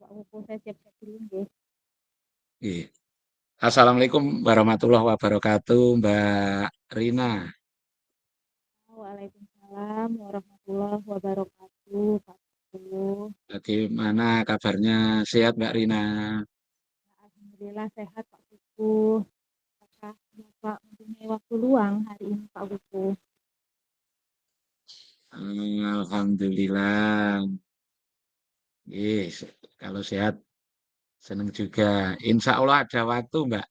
Pak Koko, saya siap-siap dulu nggih. Iya. Assalamualaikum warahmatullahi wabarakatuh, Mbak Rina. Waalaikumsalam warahmatullahi wabarakatuh, Pak Koko. Bagaimana kabarnya? Sehat, Mbak Rina? Alhamdulillah sehat Pak Koko. Apakah Bapak mempunyai waktu luang hari ini Pak Koko? Alhamdulillah. Yes, kalau sehat senang juga. Insya Allah ada waktu, Mbak.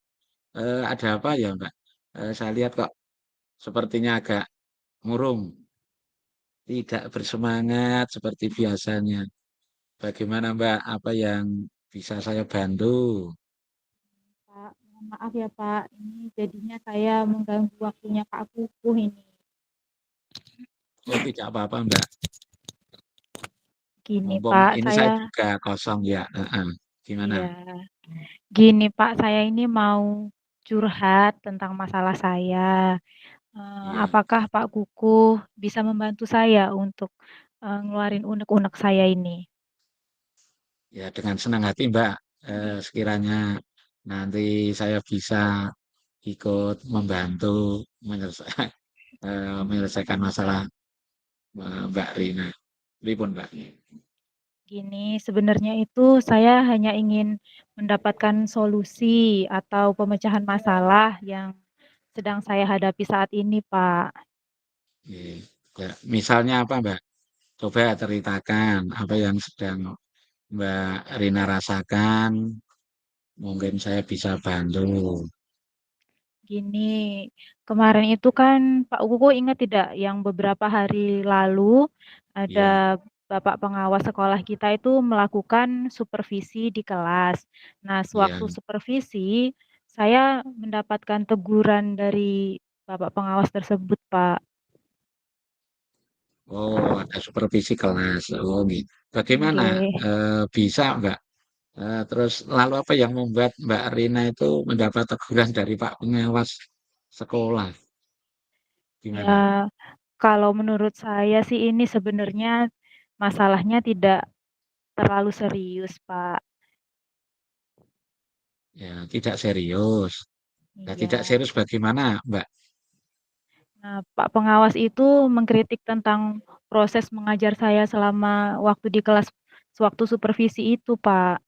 Ada apa ya, Mbak? Saya lihat kok sepertinya agak murung, tidak bersemangat seperti biasanya. Bagaimana, Mbak? Apa yang bisa saya bantu? Pak, mohon maaf ya Pak, ini jadinya saya mengganggu waktunya Pak Koko ini. Oh, tidak apa-apa, Mbak. Gini Mumpung Pak, ini saya saya juga kosong ya. Heeh. Gimana? iya. Gini Pak, saya ini mau curhat tentang masalah saya. Iya. Apakah Pak Kukuh bisa membantu saya untuk, ngeluarin unek-unek saya ini? Ya, dengan senang hati, Mbak. Sekiranya nanti saya bisa ikut membantu menyelesaikan masalah Mbak Rina. Pripun, Mbak? Gini, sebenarnya itu saya hanya ingin mendapatkan solusi atau pemecahan masalah yang sedang saya hadapi saat ini, Pak. Iya. Ya, misalnya apa, Mbak? Coba ceritakan apa yang sedang Mbak Rina rasakan. Mungkin saya bisa bantu. Gini, kemarin itu kan Pak Kukuh ingat tidak yang beberapa hari lalu Iya, ada Bapak pengawas sekolah kita itu melakukan supervisi di kelas. Nah, iya. sewaktu supervisi, saya mendapatkan teguran dari Bapak pengawas tersebut, Pak. Oh, ada supervisi kelas. Oh, gitu. Bagaimana? Nggih. Bisa, Mbak? Terus lalu apa yang membuat Mbak Rina itu mendapat teguran dari Pak pengawas sekolah? Gimana? Ya, kalau menurut saya sih ini sebenarnya masalahnya tidak terlalu serius, Pak. Ya, tidak serius. Nah, tidak Iya. serius bagaimana, Mbak? Nah, Pak pengawas itu mengkritik tentang proses mengajar saya selama waktu di kelas sewaktu supervisi itu, Pak.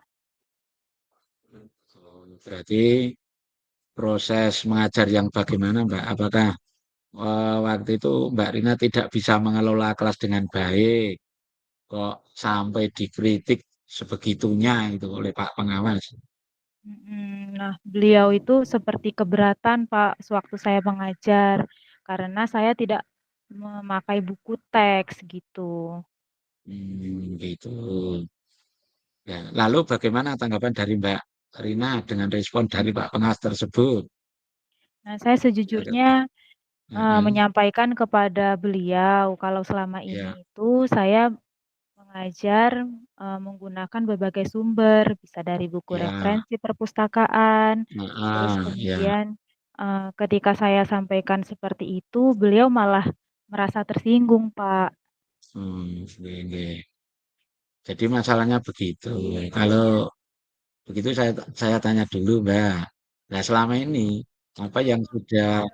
Oh, berarti proses mengajar yang bagaimana, Mbak? Apakah waktu itu Mbak Rina tidak bisa mengelola kelas dengan baik? Kok sampai dikritik sebegitunya itu oleh Pak pengawas? Nah, beliau itu seperti keberatan, Pak, sewaktu saya mengajar, karena saya tidak memakai buku teks gitu. Gitu. Ya, lalu bagaimana tanggapan dari Mbak Rina dengan respon dari Pak pengawas tersebut? Nah, saya sejujurnya, Heeh, menyampaikan kepada beliau kalau selama ya, ini itu saya mengajar, menggunakan berbagai sumber, bisa dari buku ya, referensi perpustakaan, terus ya, kemudian, ketika saya sampaikan seperti itu, beliau malah merasa tersinggung, Pak. nggih, nggih. Jadi masalahnya begitu. Kalau begitu saya tanya dulu, Mbak. Nah, selama ini apa yang sudah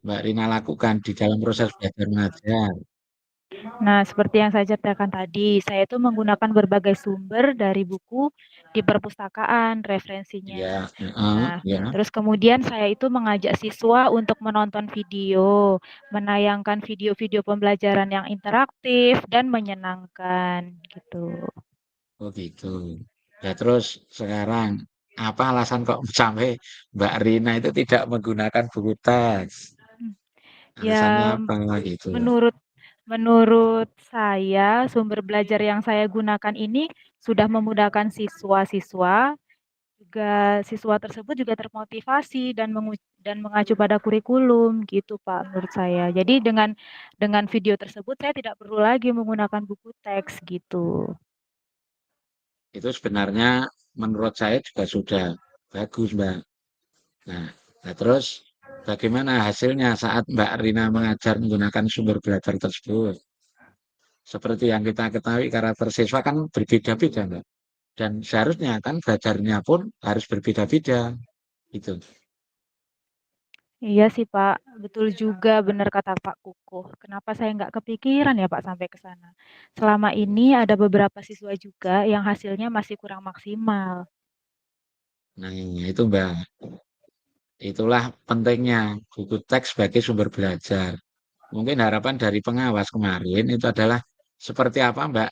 Mbak Rina lakukan di dalam proses belajar mengajar? Nah, seperti yang saya ceritakan tadi, saya itu menggunakan berbagai sumber dari buku di perpustakaan, referensinya. Ya, heeh, Nah, ya. terus kemudian saya itu mengajak siswa untuk menonton video, menayangkan video-video pembelajaran yang interaktif dan menyenangkan, gitu. Oh gitu. Ya terus sekarang apa alasan kok sampai Mbak Rina itu tidak menggunakan buku teks? Hmm, Alasannya ya apa gitu? menurut menurut saya, sumber belajar yang saya gunakan ini sudah memudahkan siswa-siswa. Juga siswa tersebut juga termotivasi dan mengacu pada kurikulum gitu, Pak, menurut saya. Jadi dengan video tersebut saya tidak perlu lagi menggunakan buku teks gitu. Itu sebenarnya menurut saya juga sudah bagus, Mbak. Nah, nah terus bagaimana hasilnya saat Mbak Rina mengajar menggunakan sumber belajar tersebut? Seperti yang kita ketahui karakter siswa kan berbeda-beda, Mbak. dan seharusnya kan belajarnya pun harus berbeda-beda gitu. Iya sih Pak, betul juga benar kata Pak Kukuh. Kenapa saya nggak kepikiran ya Pak sampai ke sana. Selama ini ada beberapa siswa juga yang hasilnya masih kurang maksimal. Nah, itu Mbak, itulah pentingnya buku teks sebagai sumber belajar. Mungkin harapan dari pengawas kemarin itu adalah seperti apa Mbak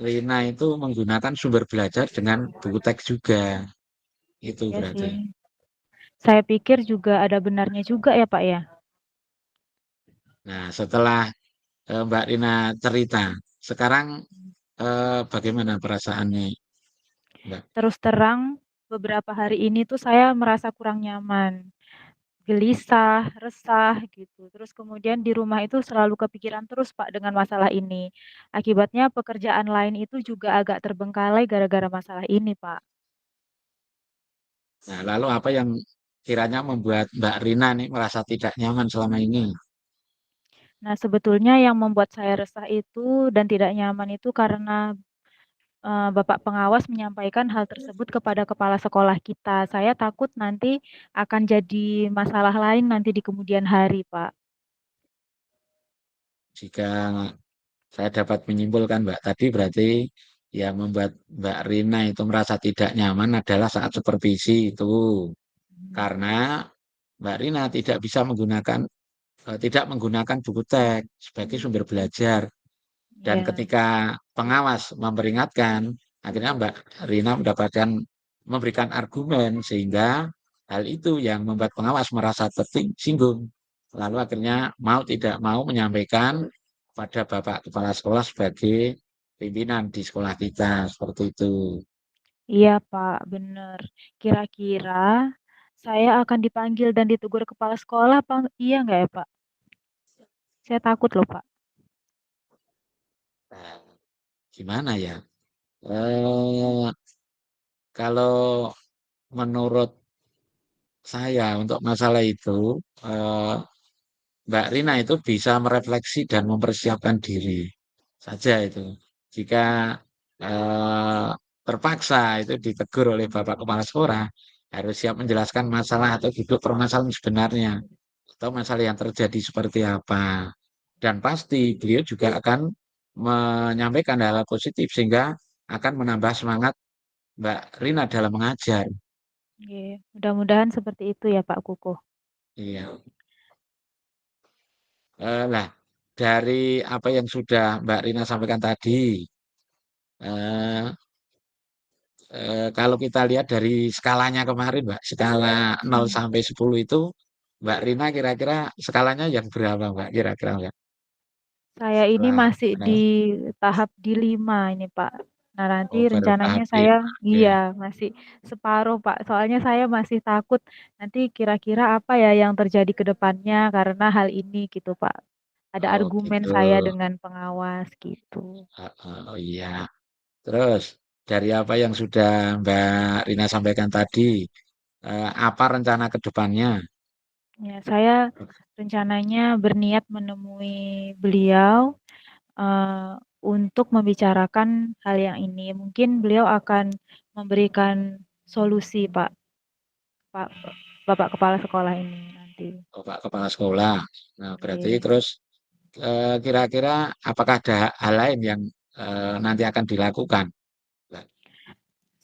Rina itu menggunakan sumber belajar dengan buku teks juga. Itu Iya berarti. sih. Saya pikir juga ada benarnya juga ya Pak ya. Nah, setelah Mbak Rina cerita, sekarang bagaimana perasaannya Mbak? Terus terang, beberapa hari ini tuh saya merasa kurang nyaman, gelisah, resah gitu. Terus kemudian di rumah itu selalu kepikiran terus Pak dengan masalah ini. Akibatnya pekerjaan lain itu juga agak terbengkalai gara-gara masalah ini Pak. Nah, lalu apa yang kiranya membuat Mbak Rina nih merasa tidak nyaman selama ini? Nah, sebetulnya yang membuat saya resah itu dan tidak nyaman itu karena Bapak pengawas menyampaikan hal tersebut kepada kepala sekolah kita. Saya takut nanti akan jadi masalah lain nanti di kemudian hari, Pak. Jika saya dapat menyimpulkan Mbak tadi berarti yang membuat Mbak Rina itu merasa tidak nyaman adalah saat supervisi itu. Mhm. Karena Mbak Rina tidak menggunakan buku teks sebagai sumber belajar. Dan Iya, ketika pengawas memperingatkan, akhirnya Mbak Rina memberikan argumen sehingga hal itu yang membuat pengawas merasa tersinggung. Lalu akhirnya mau tidak mau menyampaikan pada Bapak Kepala Sekolah sebagai pimpinan di sekolah kita seperti itu. iya Pak, benar. Kira-kira saya akan dipanggil dan ditegur kepala sekolah, Pak? Iya nggak ya, Pak? Saya takut loh, Pak. Nah, gimana ya? Eh, kalau menurut saya untuk masalah itu, eh, Mbak Rina itu bisa merefleksi dan mempersiapkan diri saja itu. Jika eh, terpaksa itu ditegur oleh Bapak Kepala Sekolah, harus siap menjelaskan masalah atau duduk permasalahan sebenarnya atau masalah yang terjadi seperti apa. Dan pasti beliau juga akan menyampaikan hal positif sehingga akan menambah semangat Mbak Rina dalam mengajar. Iya, mudah-mudahan seperti itu ya, Pak Kukuh. Iya. Lah, dari apa yang sudah Mbak Rina sampaikan tadi, eh, kalau kita lihat dari skalanya kemarin, Mbak, skala 0 Hmm. sampai 10 itu, Mbak Rina kira-kira skalanya yang berapa, Mbak? Kira-kira, Mbak? Saya ini Setelah masih kenal, di tahap di 5 ini, Pak. Nah, nanti oh baru rencananya tahap saya 5. Oke. iya, masih separuh, Pak. Soalnya saya masih takut nanti kira-kira apa ya yang terjadi ke depannya karena hal ini gitu, Pak. Ada Oh argumen gitu. saya dengan pengawas gitu. Oh iya. Terus dari apa yang sudah Mbak Rina sampaikan tadi, apa rencana ke depannya? Ya, saya rencananya berniat menemui beliau untuk membicarakan hal yang ini. Mungkin beliau akan memberikan solusi, Pak, Bapak Kepala Sekolah ini nanti. Bapak Kepala Sekolah. Nah, berarti Iya. terus kira-kira apakah ada hal lain yang nanti akan dilakukan? Mbak?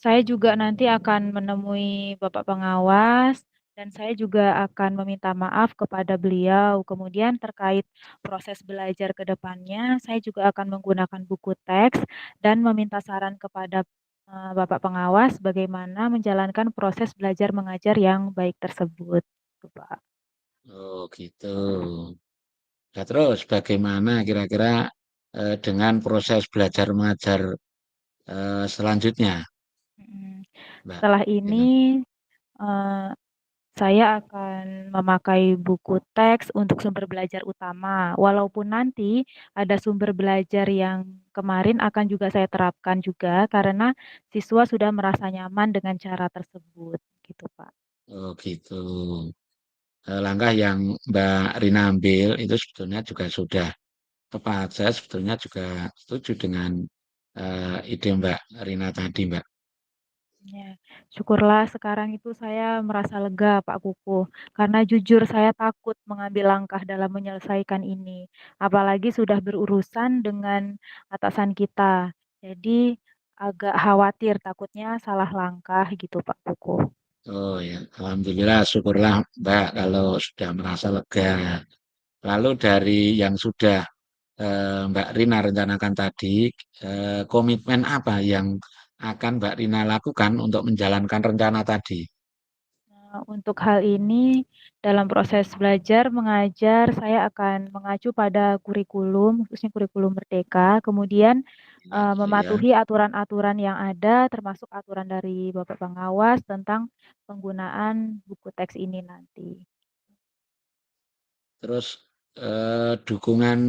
Saya juga nanti akan menemui Bapak Pengawas dan saya juga akan meminta maaf kepada beliau. Kemudian terkait proses belajar ke depannya, saya juga akan menggunakan buku teks dan meminta saran kepada Bapak Pengawas bagaimana menjalankan proses belajar mengajar yang baik tersebut. Gitu, Pak. Oh gitu. Nah, terus bagaimana kira-kira dengan proses belajar mengajar selanjutnya, Mm. Mbak? Setelah Gitu. ini eh, saya akan memakai buku teks untuk sumber belajar utama, walaupun nanti ada sumber belajar yang kemarin akan juga saya terapkan juga karena siswa sudah merasa nyaman dengan cara tersebut, gitu Pak. Oh gitu. Langkah yang Mbak Rina ambil itu sebetulnya juga sudah tepat. Saya sebetulnya juga setuju dengan ide Mbak Rina tadi, Mbak. Ya, syukurlah sekarang itu saya merasa lega, Pak Kuku. Karena jujur saya takut mengambil langkah dalam menyelesaikan ini. Apalagi sudah berurusan dengan atasan kita. Jadi agak khawatir takutnya salah langkah gitu, Pak Kuku. Oh ya, alhamdulillah, syukurlah Mbak kalau sudah merasa lega. Lalu dari yang sudah Mbak Rina rencanakan tadi, komitmen apa yang akan Mbak Rina lakukan untuk menjalankan rencana tadi? Nah, untuk hal ini, dalam proses belajar mengajar, saya akan mengacu pada kurikulum, khususnya kurikulum Merdeka, kemudian Ya, mematuhi aturan-aturan yang ada, termasuk aturan dari Bapak Pengawas tentang penggunaan buku teks ini nanti. terus dukungan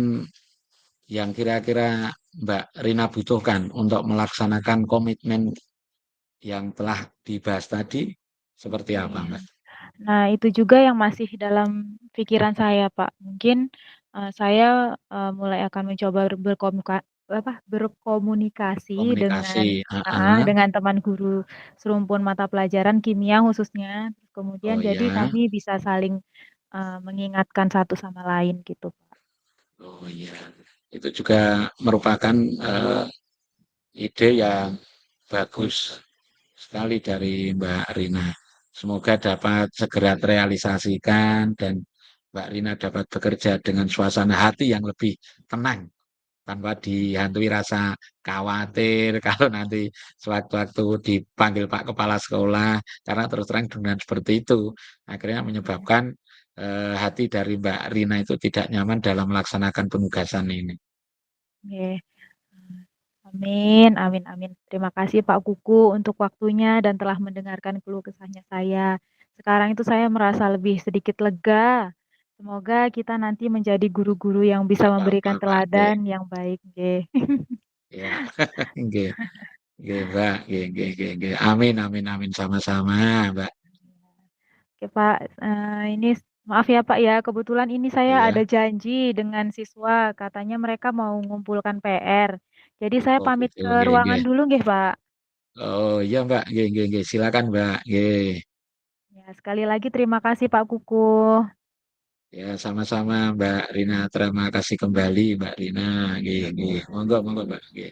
yang kira-kira Mbak Rina butuhkan untuk melaksanakan komitmen yang telah dibahas tadi, seperti apa, Oke. Mbak? Nah, itu juga yang masih dalam pikiran saya, Pak. Mungkin saya mulai akan mencoba berkomunikasi dengan Komunikasi, heeh. dengan teman guru serumpun mata pelajaran kimia khususnya. Kemudian Oh jadi ya, kami bisa saling mengingatkan satu sama lain gitu, Pak. oh iya. Itu juga merupakan ide yang bagus sekali dari Mbak Rina. Semoga dapat segera terrealisasikan dan Mbak Rina dapat bekerja dengan suasana hati yang lebih tenang tanpa dihantui rasa khawatir kalau nanti sewaktu-waktu dipanggil Pak Kepala Sekolah karena terus terang dengan seperti itu akhirnya Oke. menyebabkan hati dari Mbak Rina itu tidak nyaman dalam melaksanakan penugasan ini. Oke. Amin, amin, amin. Terima kasih Pak Kuku untuk waktunya dan telah mendengarkan keluh kesahnya saya. Sekarang itu saya merasa lebih sedikit lega. Semoga kita nanti menjadi guru-guru yang bisa Gak apa-apa memberikan Pak G. teladan yang baik, nggih. Ya, nggih, nggih Mbak, nggih, nggih, nggih, nggih. Amin, amin, amin sama-sama Mbak. Oke Pak, ini maaf ya Pak ya, kebetulan ini saya ada Ya, janji dengan siswa, katanya mereka mau mengumpulkan PR. Jadi saya oh pamit gitu, ke nggih, ruangan nggih. dulu nggih Pak. Oh iya Mbak, nggih, nggih, nggih. Silakan Mbak, nggih. Ya, sekali lagi terima kasih Pak Kuku. Ya, sama-sama Mbak Rina. Terima kasih kembali Mbak Rina. Nggih, nggih. Monggo, monggo Mbak. Nggih.